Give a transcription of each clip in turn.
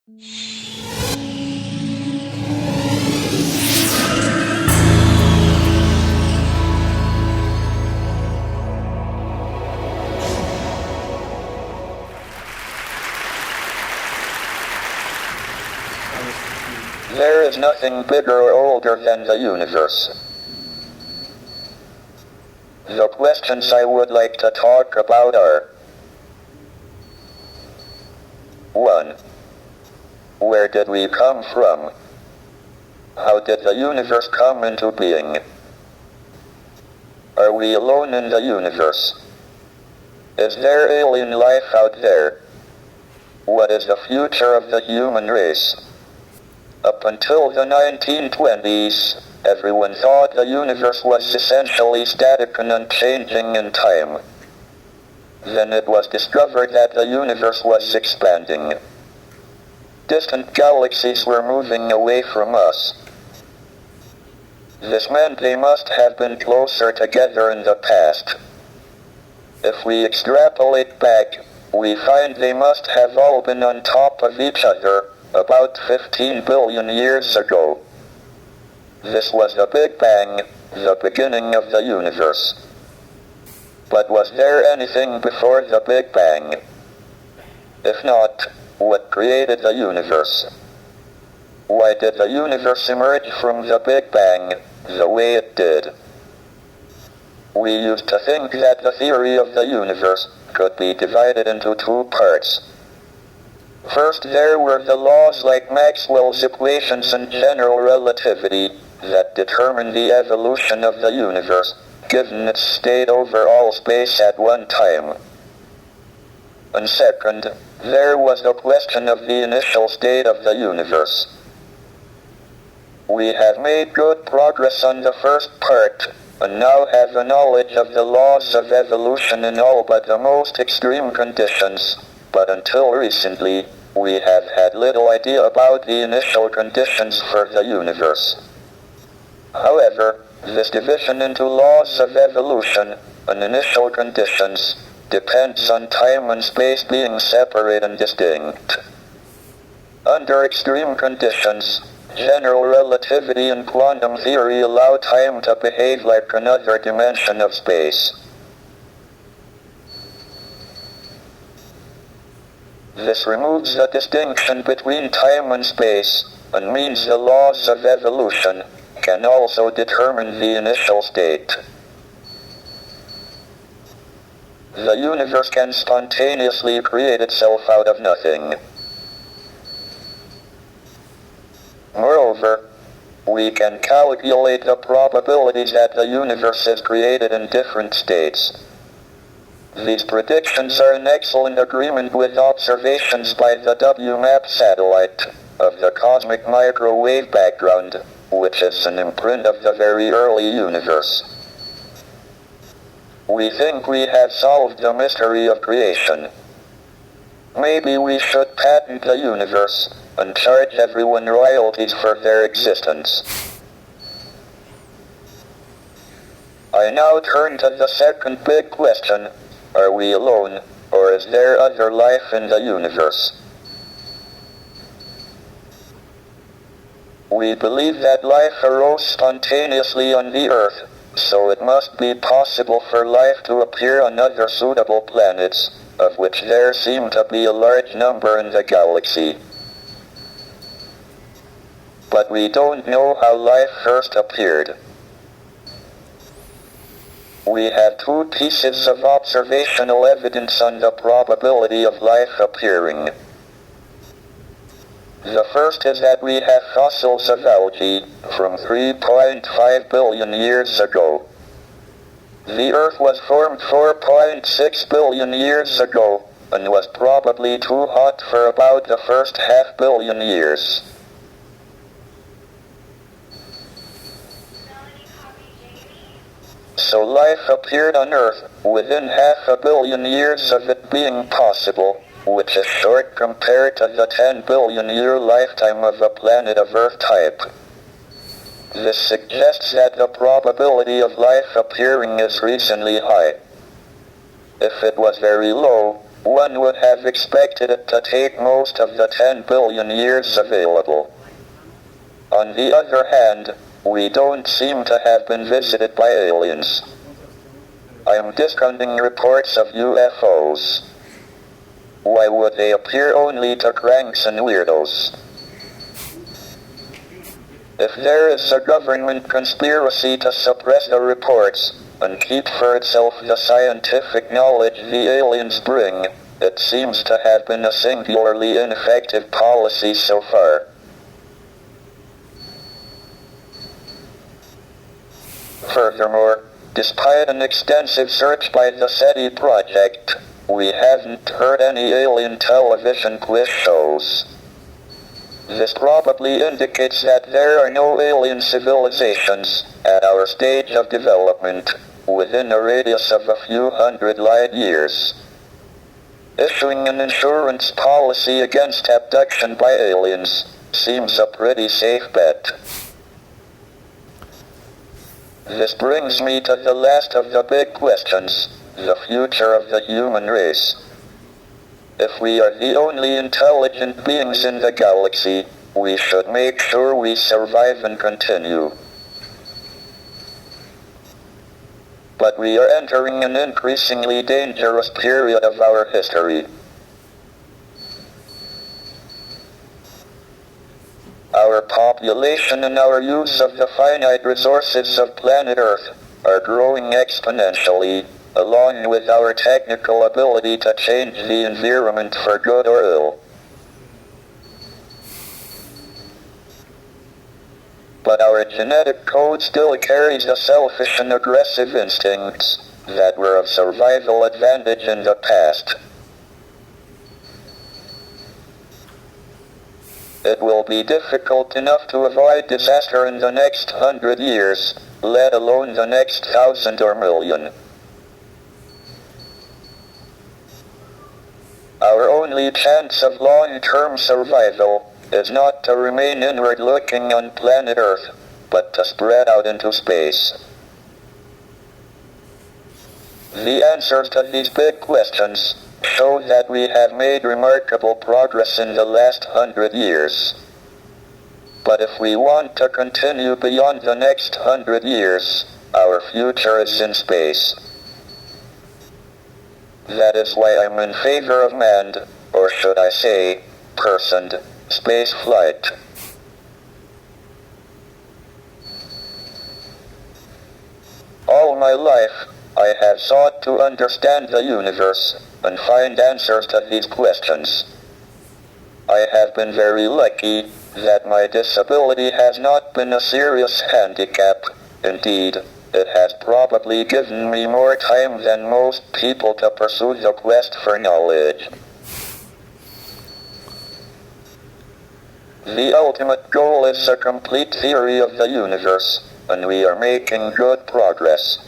There is nothing bigger or older than the universe. The questions I would like to talk about are: 1. Where did we come from? How did the universe come into being? Are we alone in the universe? Is there alien life out there? What is the future of the human race? Up until the 1920s, everyone thought the universe was essentially static and unchanging in time. Then it was discovered that the universe was expanding. Distant galaxies were moving away from us. This meant they must have been closer together in the past. If we extrapolate back, we find they must have all been on top of each other about 15 billion years ago. This was the Big Bang, the beginning of the universe. But was there anything before the Big Bang? If not, what created the universe? Why did the universe emerge from the Big Bang the way it did? We used to think that the theory of the universe could be divided into two parts. First, there were the laws like Maxwell's equations and general relativity that determine the evolution of the universe, given its state over all space at one time. And second, there was the question of the initial state of the universe. We have made good progress on the first part, and now have a knowledge of the laws of evolution in all but the most extreme conditions, but until recently, we have had little idea about the initial conditions for the universe. However, this division into laws of evolution and initial conditions depends on time and space being separate and distinct. Under extreme conditions, general relativity and quantum theory allow time to behave like another dimension of space. This removes the distinction between time and space, and means the laws of evolution can also determine the initial state. The universe can spontaneously create itself out of nothing. Moreover, we can calculate the probabilities that the universe is created in different states. These predictions are in excellent agreement with observations by the WMAP satellite of the cosmic microwave background, which is an imprint of the very early universe. We think we have solved the mystery of creation. Maybe we should patent the universe and charge everyone royalties for their existence. I now turn to the second big question: are we alone, or is there other life in the universe? We believe that life arose spontaneously on the Earth, so it must be possible for life to appear on other suitable planets, of which there seem to be a large number in the galaxy. But we don't know how life first appeared. We have two pieces of observational evidence on the probability of life appearing. The first is that we have fossils of algae from 3.5 billion years ago. The Earth was formed 4.6 billion years ago, and was probably too hot for about the first half billion years. So life appeared on Earth within 500 million years of it being possible, which is short compared to the 10 billion year lifetime of a planet of Earth type. This suggests that the probability of life appearing is reasonably high. If it was very low, one would have expected it to take most of the 10 billion years available. On the other hand, we don't seem to have been visited by aliens. I'm discounting reports of UFOs. Why would they appear only to cranks and weirdos? If there is a government conspiracy to suppress the reports and keep for itself the scientific knowledge the aliens bring, it seems to have been a singularly ineffective policy so far. Furthermore, despite an extensive search by the SETI project, we haven't heard any alien television quiz shows. This probably indicates that there are no alien civilizations, at our stage of development, within a radius of a few hundred light years. Issuing an insurance policy against abduction by aliens seems a pretty safe bet. This brings me to the last of the big questions, the future of the human race. If we are the only intelligent beings in the galaxy, we should make sure we survive and continue. But we are entering an increasingly dangerous period of our history. Our population and our use of the finite resources of planet Earth are growing exponentially, along with our technical ability to change the environment for good or ill. But our genetic code still carries the selfish and aggressive instincts that were of survival advantage in the past. It will be difficult enough to avoid disaster in the next 100 years, let alone the next 1,000 or million. Our only chance of long-term survival is not to remain inward-looking on planet Earth, but to spread out into space. The answers to these big questions show that we have made remarkable progress in the last 100 years. But if we want to continue beyond the next 100 years, our future is in space. That is why I'm in favor of manned, or should I say, personed, space flight. All my life, I have sought to understand the universe and find answers to these questions. I have been very lucky that my disability has not been a serious handicap. Indeed, it has probably given me more time than most people to pursue the quest for knowledge. The ultimate goal is a complete theory of the universe, and we are making good progress.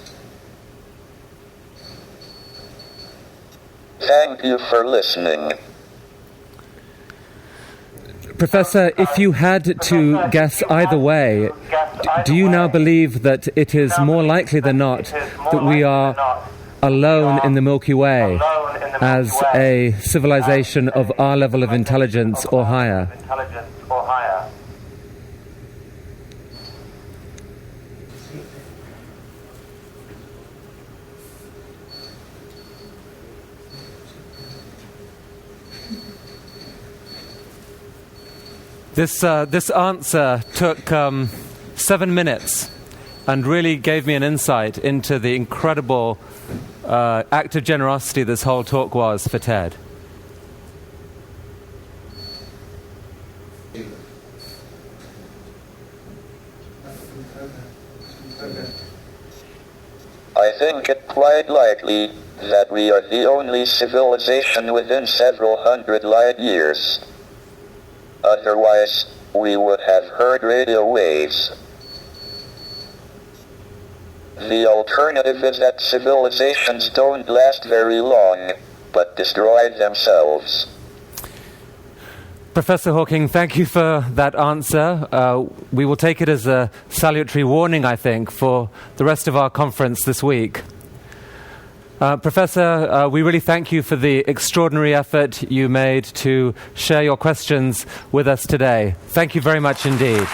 Thank you for listening. Professor, if you had to guess either way, do you now believe that it is more likely than not that we are alone in the Milky Way as a civilization of our level of intelligence or higher? This answer took 7 minutes and really gave me an insight into the incredible act of generosity this whole talk was for Ted. I think it quite likely that we are the only civilization within several hundred light years. Otherwise, we would have heard radio waves. The alternative is that civilizations don't last very long, but destroy themselves. Professor Hawking, thank you for that answer. We will take it as a salutary warning, I think, for the rest of our conference this week. Professor, we really thank you for the extraordinary effort you made to share your questions with us today. Thank you very much indeed.